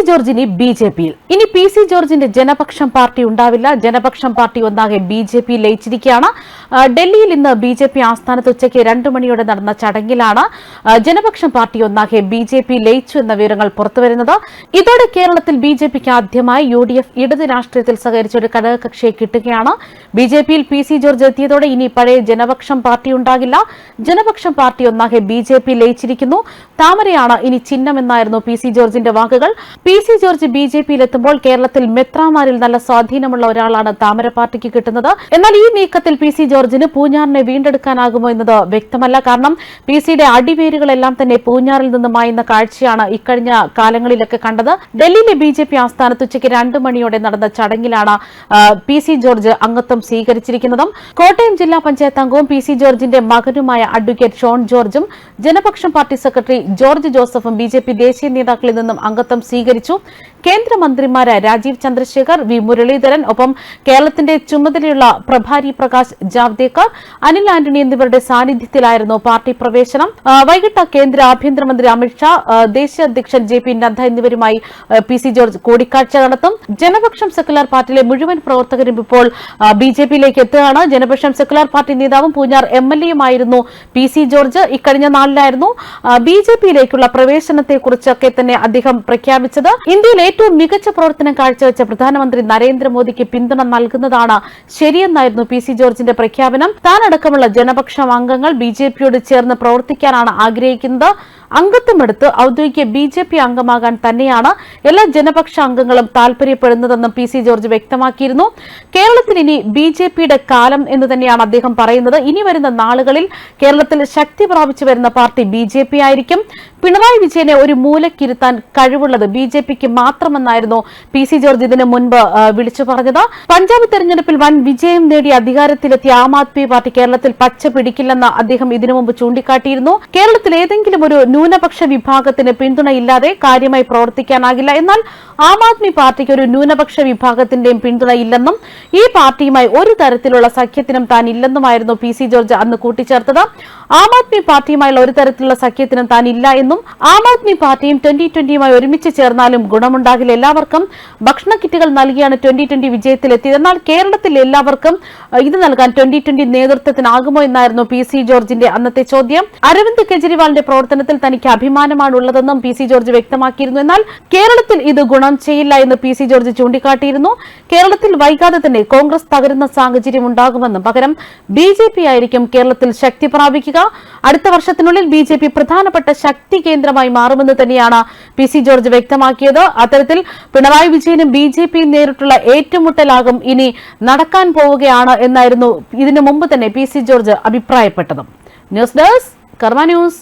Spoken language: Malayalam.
ജോർജിന് ബി.ജെ.പിയിൽ ഇനി പി.സി. ജോർജിന്റെ ജനപക്ഷം പാർട്ടി ഉണ്ടാവില്ല. ജനപക്ഷം പാർട്ടി ഒന്നാകെ ബി.ജെ.പി ലയിച്ചിരിക്കുകയാണ്. ഡൽഹിയിൽ ഇന്ന് ബി.ജെ.പി ആസ്ഥാനത്ത് ഉച്ചയ്ക്ക് 2 മണിയോടെ നടന്ന ചടങ്ങിലാണ് ജനപക്ഷം പാർട്ടി ഒന്നാകെ ബി.ജെ.പി ലയിച്ചു എന്ന വിവരങ്ങൾ പുറത്തുവരുന്നത്. ഇതോടെ കേരളത്തിൽ ബി.ജെ.പിക്ക് ആദ്യമായി യു.ഡി.എഫ് ഇടത് രാഷ്ട്രീയത്തിൽ സഹകരിച്ച ഒരു ഘടകകക്ഷിയെ കിട്ടുകയാണ്. ബി.ജെ.പിയിൽ പി.സി. ജോർജ് എത്തിയതോടെ ഇനി പഴയ ജനപക്ഷം പാർട്ടി ഉണ്ടാകില്ല. ജനപക്ഷം പാർട്ടി ഒന്നാകെ ബി.ജെ.പി ലയിച്ചിരിക്കുന്നു. താമരയാണ് ഇനി ചിഹ്നമെന്നായിരുന്നു പി.സി. ജോർജിന്റെ വാക്കുകൾ. പി.സി. ജോർജ് ബി.ജെ.പിയിലെത്തുമ്പോൾ കേരളത്തിൽ മെത്രാമാരിൽ നല്ല സ്വാധീനമുള്ള ഒരാളാണ് താമര പാർട്ടിക്ക് കിട്ടുന്നത്. എന്നാൽ ഈ നീക്കത്തിൽ പി.സി. ജോർജിന് പൂഞ്ഞാറിനെ വീണ്ടെടുക്കാനാകുമോ എന്നത് വ്യക്തമല്ല. കാരണം പി.സിയുടെ അടിവേരുകളെല്ലാം തന്നെ പൂഞ്ഞാറിൽ നിന്നുമായുന്ന കാഴ്ചയാണ് ഇക്കഴിഞ്ഞ കാലങ്ങളിലൊക്കെ കണ്ടത്. ഡൽഹിയിലെ ബി.ജെ.പി ആസ്ഥാനത്ത് ഉച്ചയ്ക്ക് 2 മണിയോടെ നടന്ന ചടങ്ങിലാണ് പി.സി. ജോർജ് അംഗത്വം സ്വീകരിച്ചിരിക്കുന്നതും. കോട്ടയം ജില്ലാ പഞ്ചായത്ത് അംഗവും പി.സി. ജോർജിന്റെ മകനുമായ അഡ്വക്കേറ്റ് ഷോൺ ജോർജും ജനപക്ഷം പാർട്ടി സെക്രട്ടറി ജോർജ് ജോസഫും ബി.ജെ.പി ദേശീയ നേതാക്കളിൽ നിന്നും അംഗത്വം സ്വീകരിച്ചു. കേന്ദ്രമന്ത്രിമാരായ രാജീവ് ചന്ദ്രശേഖർ, വി മുരളീധരൻ, ഒപ്പം കേരളത്തിന്റെ ചുമതലയുള്ള പ്രഭാരി പ്രകാശ് ജാവ്ദേക്കർ, അനിൽ ആന്റണി എന്നിവരുടെ സാന്നിധ്യത്തിലായിരുന്നു പാർട്ടി പ്രവേശനം. വൈകിട്ട് കേന്ദ്ര ആഭ്യന്തരമന്ത്രി അമിത്ഷാ, ദേശീയ അധ്യക്ഷൻ ജെ.പി. നദ്ദ എന്നിവരുമായി പി.സി. ജോർജ് കൂടിക്കാഴ്ച നടത്തും. ജനപക്ഷം സെക്കുലർ പാർട്ടിയിലെ മുഴുവൻ പ്രവർത്തകരും ഇപ്പോൾ ബി.ജെ.പിയിലേക്ക് എത്തുകയാണ്. ജനപക്ഷം സെക്കുലർ പാർട്ടി നേതാവും പൂഞ്ഞാർ എം.എൽ.എയുമായിരുന്നു പി.സി. ജോർജ്. ഇക്കഴിഞ്ഞ നാളിലായിരുന്നു ബി.ജെ.പിയിലേക്കുള്ള പ്രവേശനത്തെക്കുറിച്ചൊക്കെ തന്നെ അദ്ദേഹം പ്രഖ്യാപിച്ചത്. ഇന്ത്യയിൽ ഏറ്റവും മികച്ച പ്രവർത്തനം കാഴ്ചവെച്ച പ്രധാനമന്ത്രി നരേന്ദ്രമോദിക്ക് പിന്തുണ നൽകുന്നതാണ് ശരിയെന്നായിരുന്നു പി.സി. ജോർജിന്റെ പ്രഖ്യാപനം. താനടക്കമുള്ള ജനപക്ഷം അംഗങ്ങൾ ബി.ജെ.പിയോട് ചേർന്ന് പ്രവർത്തിക്കാനാണ് ആഗ്രഹിക്കുന്നത്. അംഗത്വമെടുത്ത് ഔദ്യോഗിക ബി.ജെ.പി അംഗമാകാൻ തന്നെയാണ് എല്ലാ ജനപക്ഷ അംഗങ്ങളും താൽപര്യപ്പെടുന്നതെന്നും പി.സി. ജോർജ് വ്യക്തമാക്കിയിരുന്നു. കേരളത്തിൽ ഇനി ബി.ജെ.പിയുടെ കാലം എന്ന് തന്നെയാണ് അദ്ദേഹം പറയുന്നത്. ഇനി വരുന്ന നാളുകളിൽ കേരളത്തിൽ ശക്തി പ്രാപിച്ചു വരുന്ന പാർട്ടി ബി.ജെ.പി ആയിരിക്കും. പിണറായി വിജയനെ ഒരു മൂലക്കിരുത്താൻ കഴിവുള്ളത് ബി.ജെ.പിക്ക് മാത്രമെന്നായിരുന്നു പി.സി. ജോർജ് ഇതിനു മുൻപ് വിളിച്ചു പറഞ്ഞത്. പഞ്ചാബ് തെരഞ്ഞെടുപ്പിൽ വൻ വിജയം നേടി അധികാരത്തിലെത്തിയ ആം ആദ്മി പാർട്ടി കേരളത്തിൽ പച്ച പിടിക്കില്ലെന്ന് അദ്ദേഹം ഇതിനു മുമ്പ് ചൂണ്ടിക്കാട്ടിയിരുന്നു. കേരളത്തിൽ ഏതെങ്കിലും ഒരു ന്യൂനപക്ഷ വിഭാഗത്തിന് പിന്തുണയില്ലാതെ കാര്യമായി പ്രവർത്തിക്കാനാകില്ല. എന്നാൽ ആം ആദ്മി പാർട്ടിക്ക് ഒരു ന്യൂനപക്ഷ വിഭാഗത്തിന്റെയും പിന്തുണയില്ലെന്നും ഈ പാർട്ടിയുമായി ഒരു തരത്തിലുള്ള സഖ്യത്തിനും താൻ ഇല്ലെന്നുമായിരുന്നു പി.സി. ജോർജ് അന്ന് കൂട്ടിച്ചേർത്തത്. ആം ആദ്മി പാർട്ടിയുമായുള്ള ഒരു തരത്തിലുള്ള സഖ്യത്തിനും താൻ ഇല്ല എന്നും ആം ആദ്മി പാർട്ടിയും 2020യുമായി ഒരുമിച്ച് ചേർന്നാലും ഗുണമുണ്ടാകില്ല. എല്ലാവർക്കും ഭക്ഷണ കിറ്റുകൾ നൽകിയാണ് 2020 വിജയത്തിലെത്തിയത്. എന്നാൽ കേരളത്തിൽ എല്ലാവർക്കും ഇത് നൽകാൻ 2020 നേതൃത്വത്തിനാകുമോ എന്നായിരുന്നു പി.സി. ജോർജിന്റെ അന്നത്തെ ചോദ്യം. അരവിന്ദ് കെജ്രിവാളിന്റെ പ്രവർത്തനത്തിൽ തനിക്ക് അഭിമാനമാണ് ഉള്ളതെന്നും പി.സി. ജോർജ് വ്യക്തമാക്കിയിരുന്നു. എന്നാൽ കേരളത്തിൽ ഇത് ഗുണം ചെയ്യില്ല എന്ന് പി.സി. ജോർജ് ചൂണ്ടിക്കാട്ടിയിരുന്നു. കേരളത്തിൽ വൈകാതെ തന്നെ കോൺഗ്രസ് തകരുന്ന സാഹചര്യം ഉണ്ടാകുമെന്നും പകരം ബി.ജെ.പി ആയിരിക്കും കേരളത്തിൽ ശക്തി പ്രാപിക്കുക. അടുത്ത വർഷത്തിനുള്ളിൽ ബി.ജെ.പി പ്രധാനപ്പെട്ട ശക്തി കേന്ദ്രമായി മാറുമെന്ന് തന്നെയാണ് പി.സി. ജോർജ് വ്യക്തമാക്കിയത്. അത്തരത്തിൽ പിണറായി വിജയനും ബി.ജെ.പിയും നേരിട്ടുള്ള ഏറ്റുമുട്ടലാകും ഇനി നടക്കാൻ പോവുകയാണ് എന്നായിരുന്നു ഇതിനു മുമ്പ് തന്നെ പി.സി. ജോർജ് അഭിപ്രായപ്പെട്ടത്. ന്യൂസ് ഡെസ്ക് കർമ്മ ന്യൂസ്.